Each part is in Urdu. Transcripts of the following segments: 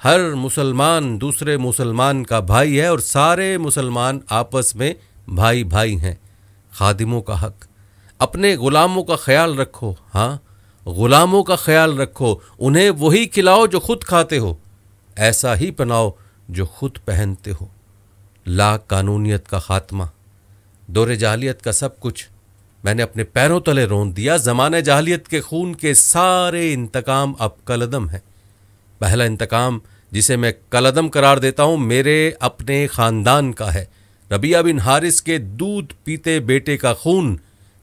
ہر مسلمان دوسرے مسلمان کا بھائی ہے اور سارے مسلمان آپس میں بھائی بھائی ہیں۔ خادموں کا حق، اپنے غلاموں کا خیال رکھو، ہاں غلاموں کا خیال رکھو، انہیں وہی کھلاؤ جو خود کھاتے ہو، ایسا ہی پہناؤ جو خود پہنتے ہو۔ لا قانونیت کا خاتمہ، دور جاہلیت کا سب کچھ میں نے اپنے پیروں تلے رون دیا۔ زمانہ جاہلیت کے خون کے سارے انتقام اب کالعدم ہیں۔ پہلا انتقام جسے میں کالعدم قرار دیتا ہوں میرے اپنے خاندان کا ہے، ربیعہ بن حارث کے دودھ پیتے بیٹے کا خون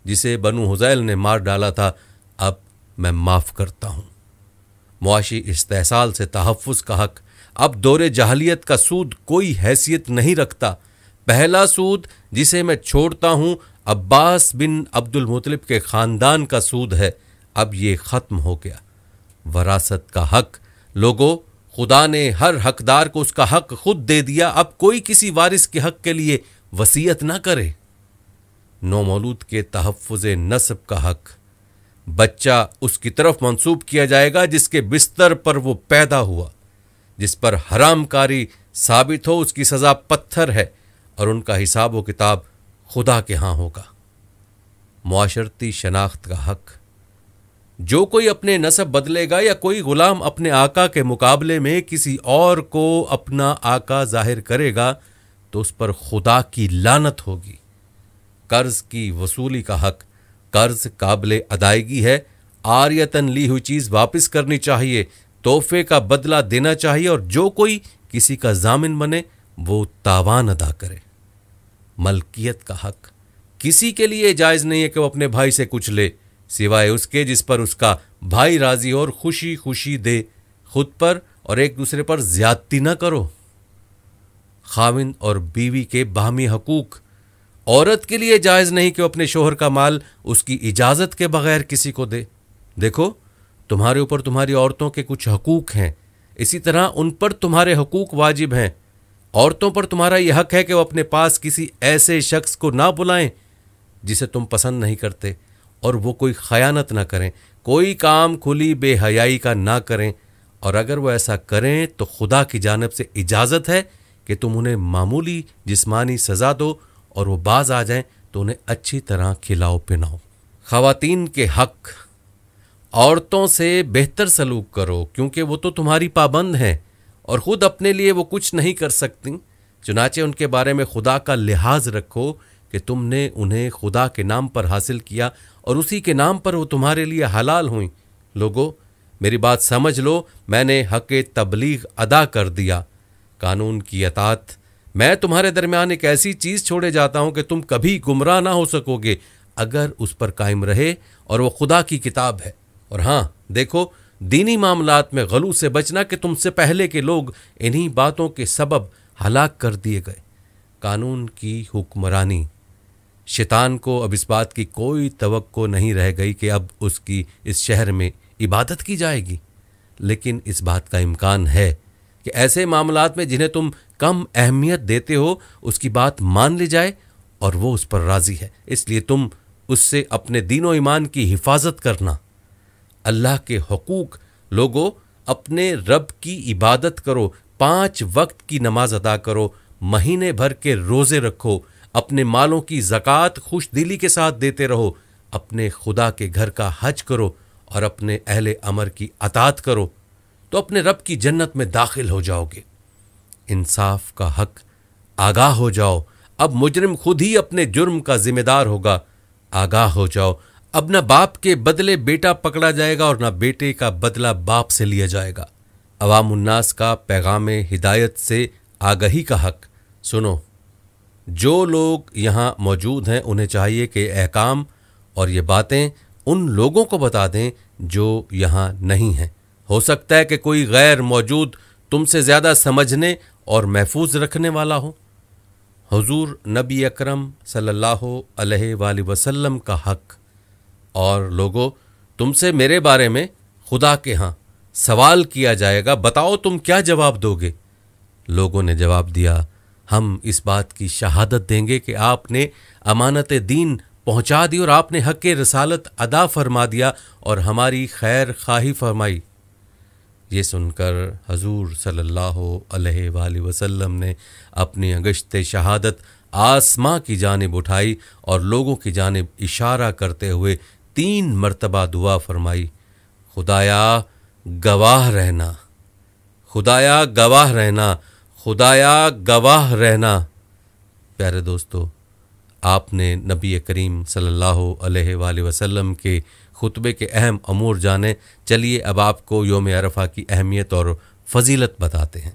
جسے بنو حذیل نے مار ڈالا تھا، اب میں معاف کرتا ہوں۔ معاشی استحصال سے تحفظ کا حق، اب دور جاہلیت کا سود کوئی حیثیت نہیں رکھتا۔ پہلا سود جسے میں چھوڑتا ہوں عباس بن عبد المطلب کے خاندان کا سود ہے، اب یہ ختم ہو گیا۔ وراثت کا حق، لوگو خدا نے ہر حقدار کو اس کا حق خود دے دیا، اب کوئی کسی وارث کے حق کے لیے وصیت نہ کرے۔ نومولود کے تحفظ نسب کا حق، بچہ اس کی طرف منسوب کیا جائے گا جس کے بستر پر وہ پیدا ہوا، جس پر حرام کاری ثابت ہو اس کی سزا پتھر ہے اور ان کا حساب و کتاب خدا کے ہاں ہوگا۔ معاشرتی شناخت کا حق، جو کوئی اپنے نسب بدلے گا یا کوئی غلام اپنے آقا کے مقابلے میں کسی اور کو اپنا آقا ظاہر کرے گا تو اس پر خدا کی لعنت ہوگی۔ قرض کی وصولی کا حق، قرض قابل ادائیگی ہے، عاریتاً لی ہوئی چیز واپس کرنی چاہیے، تحفے کا بدلہ دینا چاہیے، اور جو کوئی کسی کا ضامن بنے وہ تاوان ادا کرے۔ ملکیت کا حق، کسی کے لیے جائز نہیں ہے کہ وہ اپنے بھائی سے کچھ لے سوائے اس کے جس پر اس کا بھائی راضی ہو اور خوشی خوشی دے، خود پر اور ایک دوسرے پر زیادتی نہ کرو۔ خاوند اور بیوی کے باہمی حقوق، عورت کے لیے جائز نہیں کہ وہ اپنے شوہر کا مال اس کی اجازت کے بغیر کسی کو دے۔ دیکھو تمہارے اوپر تمہاری عورتوں کے کچھ حقوق ہیں، اسی طرح ان پر تمہارے حقوق واجب ہیں۔ عورتوں پر تمہارا یہ حق ہے کہ وہ اپنے پاس کسی ایسے شخص کو نہ بلائیں جسے تم پسند نہیں کرتے، اور وہ کوئی خیانت نہ کریں، کوئی کام کھلی بے حیائی کا نہ کریں، اور اگر وہ ایسا کریں تو خدا کی جانب سے اجازت ہے کہ تم انہیں معمولی جسمانی سزا دو، اور وہ باز آ جائیں تو انہیں اچھی طرح کھلاؤ پلاؤ۔ خواتین کے حق، عورتوں سے بہتر سلوک کرو کیونکہ وہ تو تمہاری پابند ہیں اور خود اپنے لیے وہ کچھ نہیں کر سکتی، چنانچہ ان کے بارے میں خدا کا لحاظ رکھو کہ تم نے انہیں خدا کے نام پر حاصل کیا اور اسی کے نام پر وہ تمہارے لیے حلال ہوئیں۔ لوگو میری بات سمجھ لو، میں نے حق تبلیغ ادا کر دیا، قانون کی اطاعت۔ میں تمہارے درمیان ایک ایسی چیز چھوڑے جاتا ہوں کہ تم کبھی گمراہ نہ ہو سکو گے اگر اس پر قائم رہے، اور وہ خدا کی کتاب ہے۔ اور ہاں دیکھو، دینی معاملات میں غلو سے بچنا کہ تم سے پہلے کے لوگ انہی باتوں کے سبب ہلاک کر دیے گئے۔ قانون کی حکمرانی، شیطان کو اب اس بات کی کوئی توقع نہیں رہ گئی کہ اب اس کی اس شہر میں عبادت کی جائے گی، لیکن اس بات کا امکان ہے کہ ایسے معاملات میں جنہیں تم کم اہمیت دیتے ہو اس کی بات مان لی جائے اور وہ اس پر راضی ہے، اس لیے تم اس سے اپنے دین و ایمان کی حفاظت کرنا۔ اللہ کے حقوق، لوگو اپنے رب کی عبادت کرو، 5 وقت کی نماز ادا کرو، مہینے بھر کے روزے رکھو، اپنے مالوں کی زکوٰۃ خوش دلی کے ساتھ دیتے رہو، اپنے خدا کے گھر کا حج کرو اور اپنے اہل امر کی اطاعت کرو، تو اپنے رب کی جنت میں داخل ہو جاؤ گے۔ انصاف کا حق، آگاہ ہو جاؤ، اب مجرم خود ہی اپنے جرم کا ذمہ دار ہوگا، آگاہ ہو جاؤ، اب نہ باپ کے بدلے بیٹا پکڑا جائے گا اور نہ بیٹے کا بدلہ باپ سے لیا جائے گا۔ عوام الناس کا پیغام ہدایت سے آگہی کا حق، سنو، جو لوگ یہاں موجود ہیں انہیں چاہیے کہ احکام اور یہ باتیں ان لوگوں کو بتا دیں جو یہاں نہیں ہیں۔ ہو سکتا ہے کہ کوئی غیر موجود تم سے زیادہ سمجھنے اور محفوظ رکھنے والا ہو۔ حضور نبی اکرم صلی اللہ علیہ وآلہ وسلم کا حق، اور لوگو تم سے میرے بارے میں خدا کے ہاں سوال کیا جائے گا، بتاؤ تم کیا جواب دو گے؟ لوگوں نے جواب دیا، ہم اس بات کی شہادت دیں گے کہ آپ نے امانت دین پہنچا دی اور آپ نے حق رسالت ادا فرما دیا اور ہماری خیر خواہی فرمائی۔ یہ سن کر حضور صلی اللہ علیہ وآلہ وسلم نے اپنی انگشت شہادت آسماں کی جانب اٹھائی اور لوگوں کی جانب اشارہ کرتے ہوئے 3 مرتبہ دعا فرمائی، خدایا گواہ رہنا، خدایا گواہ رہنا، خدایا گواہ رہنا۔ پیارے دوستو، آپ نے نبی کریم صلی اللہ علیہ وآلہ وسلم کے خطبے کے اہم امور جانے۔ چلیے اب آپ کو یوم عرفہ کی اہمیت اور فضیلت بتاتے ہیں۔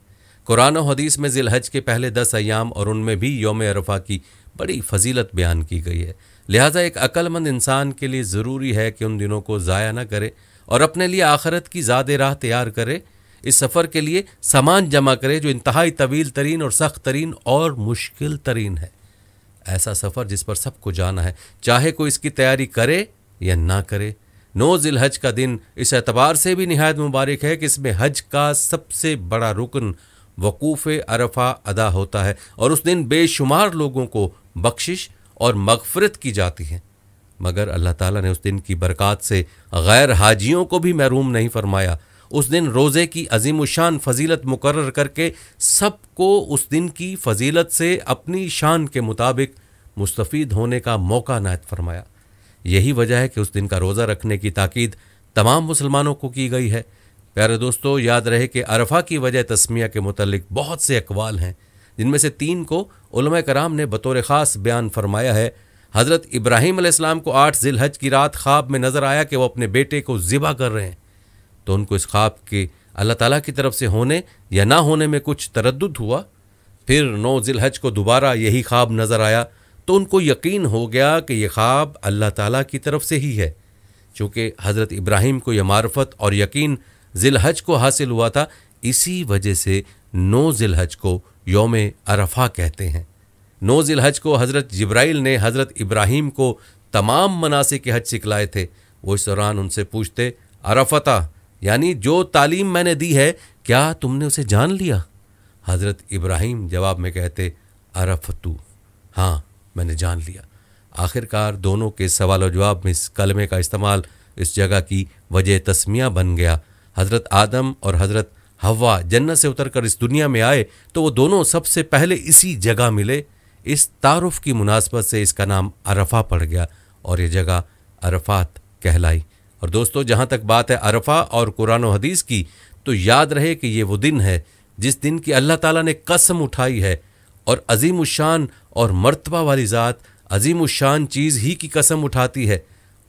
قرآن و حدیث میں ذی الحج کے پہلے 10 ایام اور ان میں بھی یوم عرفہ کی بڑی فضیلت بیان کی گئی ہے، لہٰذا ایک عقل مند انسان کے لیے ضروری ہے کہ ان دنوں کو ضائع نہ کرے اور اپنے لیے آخرت کی زاد راہ تیار کرے۔ اس سفر کے لیے سامان جمع کرے جو انتہائی طویل ترین اور سخت ترین اور مشکل ترین ہے۔ ایسا سفر جس پر سب کو جانا ہے، چاہے کوئی اس کی تیاری کرے یا نہ کرے۔ 9 ذی الحج کا دن اس اعتبار سے بھی نہایت مبارک ہے کہ اس میں حج کا سب سے بڑا رکن وقوف عرفہ ادا ہوتا ہے، اور اس دن بے شمار لوگوں کو بخشش اور مغفرت کی جاتی ہے۔ مگر اللہ تعالیٰ نے اس دن کی برکات سے غیر حاجیوں کو بھی محروم نہیں فرمایا۔ اس دن روزے کی عظیم الشان فضیلت مقرر کر کے سب کو اس دن کی فضیلت سے اپنی شان کے مطابق مستفید ہونے کا موقع عنایت فرمایا۔ یہی وجہ ہے کہ اس دن کا روزہ رکھنے کی تاکید تمام مسلمانوں کو کی گئی ہے۔ پیارے دوستو، یاد رہے کہ عرفہ کی وجہ تسمیہ کے متعلق بہت سے اقوال ہیں، جن میں سے 3 کو علماء کرام نے بطور خاص بیان فرمایا ہے۔ حضرت ابراہیم علیہ السلام کو 8 ذی الحج کی رات خواب میں نظر آیا کہ وہ اپنے بیٹے کو ذبح کر رہے ہیں، تو ان کو اس خواب کے اللہ تعالیٰ کی طرف سے ہونے یا نہ ہونے میں کچھ تردد ہوا۔ پھر 9 ذی الحج کو دوبارہ یہی خواب نظر آیا تو ان کو یقین ہو گیا کہ یہ خواب اللہ تعالیٰ کی طرف سے ہی ہے۔ چونکہ حضرت ابراہیم کو یہ معرفت اور یقین ذی الحج کو حاصل ہوا تھا، اسی وجہ سے 9 ذی الحج کو یوم عرفہ کہتے ہیں۔ 9 ذی الحج کو حضرت جبرائیل نے حضرت ابراہیم کو تمام مناسک حج سکھلائے تھے۔ وہ اس دوران ان سے پوچھتے، عرفتہ یعنی جو تعلیم میں نے دی ہے کیا تم نے اسے جان لیا؟ حضرت ابراہیم جواب میں کہتے، عرفتو، ہاں میں نے جان لیا۔ آخر کار دونوں کے سوال و جواب میں اس کلمے کا استعمال اس جگہ کی وجہ تسمیہ بن گیا۔ حضرت آدم اور حضرت حوا جنت سے اتر کر اس دنیا میں آئے تو وہ دونوں سب سے پہلے اسی جگہ ملے۔ اس تعارف کی مناسبت سے اس کا نام عرفہ پڑ گیا اور یہ جگہ عرفات کہلائی۔ اور دوستو، جہاں تک بات ہے عرفہ اور قرآن و حدیث کی، تو یاد رہے کہ یہ وہ دن ہے جس دن کی اللہ تعالیٰ نے قسم اٹھائی ہے، اور عظیم الشان اور مرتبہ والی ذات عظیم الشان چیز ہی کی قسم اٹھاتی ہے،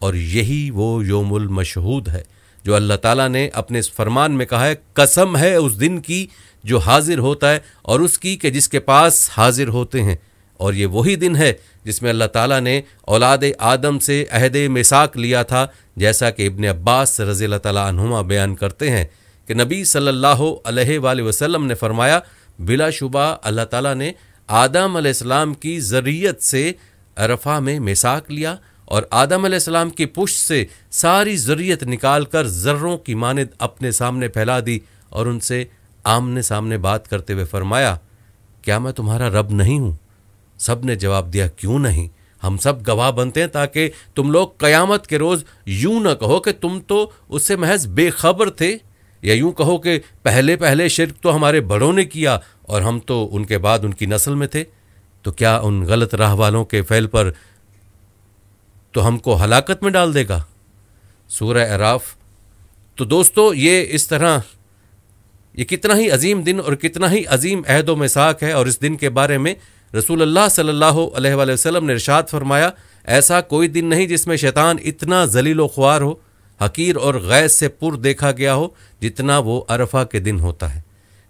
اور یہی وہ یوم المشہود ہے جو اللہ تعالیٰ نے اپنے اس فرمان میں کہا ہے، قسم ہے اس دن کی جو حاضر ہوتا ہے اور اس کی کہ جس کے پاس حاضر ہوتے ہیں۔ اور یہ وہی دن ہے جس میں اللہ تعالیٰ نے اولاد آدم سے عہد میثاق لیا تھا، جیسا کہ ابن عباس رضی اللہ تعالیٰ عنہما بیان کرتے ہیں کہ نبی صلی اللہ علیہ وآلہ وسلم نے فرمایا، بلا شبہ اللہ تعالیٰ نے آدم علیہ السلام کی ذریت سے عرفہ میں میثاق لیا، اور آدم علیہ السلام کی پشت سے ساری ذریت نکال کر ذروں کی مانند اپنے سامنے پھیلا دی، اور ان سے آمنے سامنے بات کرتے ہوئے فرمایا، کیا میں تمہارا رب نہیں ہوں؟ سب نے جواب دیا، کیوں نہیں، ہم سب گواہ بنتے ہیں تاکہ تم لوگ قیامت کے روز یوں نہ کہو کہ تم تو اس سے محض بے خبر تھے، یا یوں کہو کہ پہلے شرک تو ہمارے بڑوں نے کیا اور ہم تو ان کے بعد ان کی نسل میں تھے، تو کیا ان غلط راہ والوں کے فعل پر تو ہم کو ہلاکت میں ڈال دے گا؟ سورہ اعراف۔ تو دوستو، یہ اس طرح یہ کتنا ہی عظیم دن اور کتنا ہی عظیم عہد و میثاق ہے، اور اس دن کے بارے میں رسول اللہ صلی اللہ علیہ وآلہ وسلم نے ارشاد فرمایا، ایسا کوئی دن نہیں جس میں شیطان اتنا ذلیل و خوار ہو، حقیر اور غیظ سے پر دیکھا گیا ہو جتنا وہ عرفہ کے دن ہوتا ہے،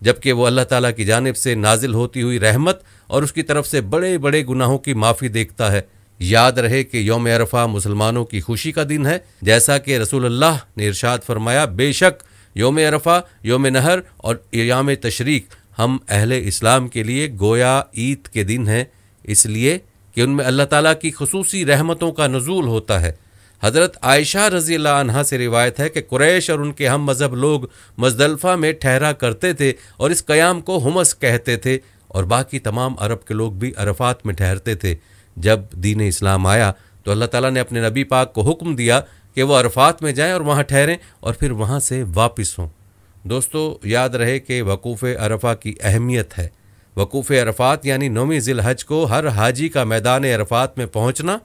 جبکہ وہ اللہ تعالیٰ کی جانب سے نازل ہوتی ہوئی رحمت اور اس کی طرف سے بڑے بڑے گناہوں کی معافی دیکھتا ہے۔ یاد رہے کہ یوم عرفہ مسلمانوں کی خوشی کا دن ہے، جیسا کہ رسول اللہ نے ارشاد فرمایا، بے شک یوم عرفہ، یوم نحر اور ایام تشریق ہم اہل اسلام کے لیے گویا عید کے دن ہیں، اس لیے کہ ان میں اللہ تعالیٰ کی خصوصی رحمتوں کا نزول ہوتا ہے۔ حضرت عائشہ رضی اللہ عنہا سے روایت ہے کہ قریش اور ان کے ہم مذہب لوگ مزدلفہ میں ٹھہرا کرتے تھے اور اس قیام کو حمص کہتے تھے، اور باقی تمام عرب کے لوگ بھی عرفات میں ٹھہرتے تھے۔ جب دین اسلام آیا تو اللہ تعالیٰ نے اپنے نبی پاک کو حکم دیا کہ وہ عرفات میں جائیں اور وہاں ٹھہریں اور پھر وہاں سے واپس ہوں۔ دوستو یاد رہے کہ وقوف عرفہ کی اہمیت ہے۔ وقوف عرفات یعنی 9 ذی الحج کو ہر حاجی کا میدان عرفات میں پہنچنا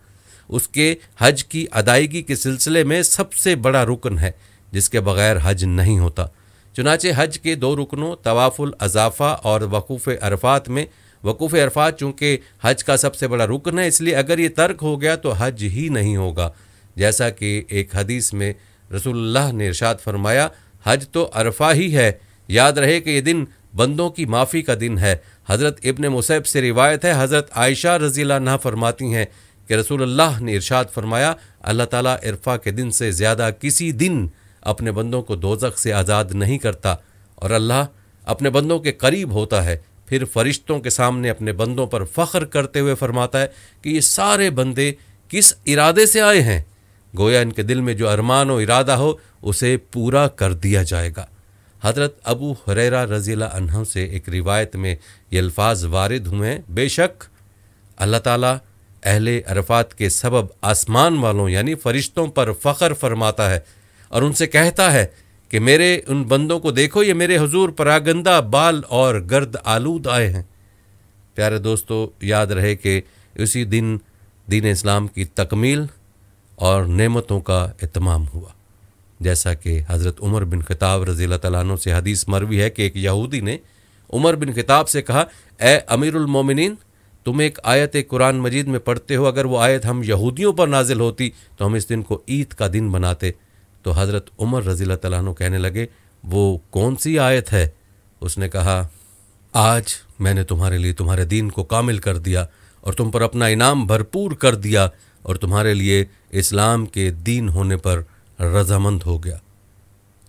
اس کے حج کی ادائیگی کے سلسلے میں سب سے بڑا رکن ہے جس کے بغیر حج نہیں ہوتا۔ چنانچہ حج کے 2 رکنوں طواف الاضافہ اور وقوف عرفات میں وقوف عرفات چونکہ حج کا سب سے بڑا رکن ہے، اس لیے اگر یہ ترک ہو گیا تو حج ہی نہیں ہوگا۔ جیسا کہ ایک حدیث میں رسول اللہ نے ارشاد فرمایا، حج تو عرفہ ہی ہے، یاد رہے کہ یہ دن بندوں کی معافی کا دن ہے۔ حضرت ابن مصعب سے روایت ہے، حضرت عائشہ رضی اللہ عنہا فرماتی ہیں کہ رسول اللہ نے ارشاد فرمایا، اللہ تعالیٰ عرفہ کے دن سے زیادہ کسی دن اپنے بندوں کو دوزخ سے آزاد نہیں کرتا، اور اللہ اپنے بندوں کے قریب ہوتا ہے، پھر فرشتوں کے سامنے اپنے بندوں پر فخر کرتے ہوئے فرماتا ہے کہ یہ سارے بندے کس ارادے سے آئے ہیں، گویا ان کے دل میں جو ارمان و ارادہ ہو اسے پورا کر دیا جائے گا۔ حضرت ابو ہریرہ رضی اللہ عنہ سے ایک روایت میں یہ الفاظ وارد ہوئے ہیں، بے شک اللہ تعالیٰ اہل عرفات کے سبب آسمان والوں یعنی فرشتوں پر فخر فرماتا ہے اور ان سے کہتا ہے کہ میرے ان بندوں کو دیکھو، یہ میرے حضور پراگندہ بال اور گرد آلود آئے ہیں۔ پیارے دوستو یاد رہے کہ اسی دن دین اسلام کی تکمیل اور نعمتوں کا اتمام ہوا، جیسا کہ حضرت عمر بن خطاب رضی اللہ تعالیٰ عنہ سے حدیث مروی ہے کہ ایک یہودی نے عمر بن خطاب سے کہا، اے امیر المومنین، تم ایک آیت قرآن مجید میں پڑھتے ہو، اگر وہ آیت ہم یہودیوں پر نازل ہوتی تو ہم اس دن کو عید کا دن بناتے۔ تو حضرت عمر رضی اللہ تعالیٰ عنہ کہنے لگے، وہ کون سی آیت ہے؟ اس نے کہا، آج میں نے تمہارے لیے تمہارے دین کو کامل کر دیا اور تم پر اپنا انعام بھرپور کر دیا اور تمہارے لیے اسلام کے دین ہونے پر رضامند ہو گیا۔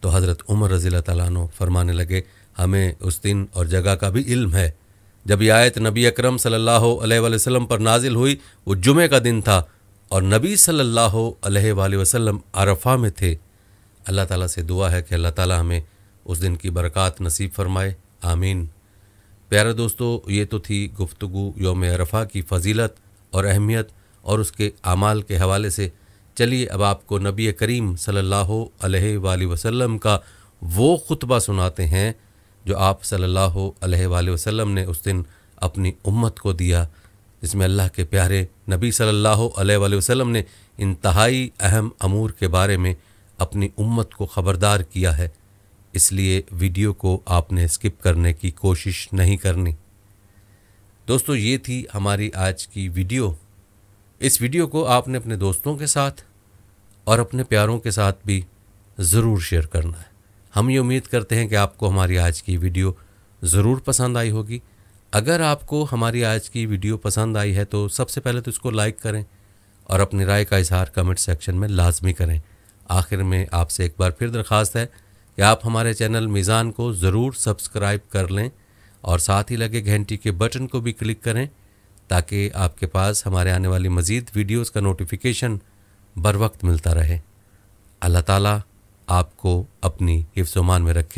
تو حضرت عمر رضی اللہ تعالیٰ عنہ فرمانے لگے، ہمیں اس دن اور جگہ کا بھی علم ہے۔ جب یہ آیت نبی اکرم صلی اللہ علیہ وآلہ وسلم پر نازل ہوئی، وہ جمعہ کا دن تھا اور نبی صلی اللہ علیہ وآلہ وسلم عرفہ میں تھے۔ اللہ تعالیٰ سے دعا ہے کہ اللہ تعالیٰ ہمیں اس دن کی برکات نصیب فرمائے، آمین۔ پیارے دوستو، یہ تو تھی گفتگو یوم عرفہ کی فضیلت اور اہمیت اور اس کے اعمال کے حوالے سے۔ چلیے اب آپ کو نبی کریم صلی اللہ علیہ وآلہ وسلم کا وہ خطبہ سناتے ہیں جو آپ صلی اللہ علیہ وآلہ وسلم نے اس دن اپنی امت کو دیا، جس میں اللہ کے پیارے نبی صلی اللہ علیہ وآلہ وسلم نے انتہائی اہم امور کے بارے میں اپنی امت کو خبردار کیا ہے۔ اس لیے ویڈیو کو آپ نے اسکپ کرنے کی کوشش نہیں کرنی۔ دوستو، یہ تھی ہماری آج کی ویڈیو۔ اس ویڈیو کو آپ نے اپنے دوستوں کے ساتھ اور اپنے پیاروں کے ساتھ بھی ضرور شیئر کرنا ہے۔ ہم یہ امید کرتے ہیں کہ آپ کو ہماری آج کی ویڈیو ضرور پسند آئی ہوگی۔ اگر آپ کو ہماری آج کی ویڈیو پسند آئی ہے تو سب سے پہلے تو اس کو لائک کریں اور اپنی رائے کا اظہار کمنٹ سیکشن میں لازمی کریں۔ آخر میں آپ سے ایک بار پھر درخواست ہے کہ آپ ہمارے چینل میزان کو ضرور سبسکرائب کر لیں اور ساتھ ہی لگے گھنٹی کے بٹن کو بھی کلک کریں تاکہ آپ کے پاس ہمارے آنے والی مزید ویڈیوز کا نوٹیفیکیشن بر وقت ملتا رہے۔ اللہ تعالیٰ آپ کو اپنی حفظ و امان میں رکھے۔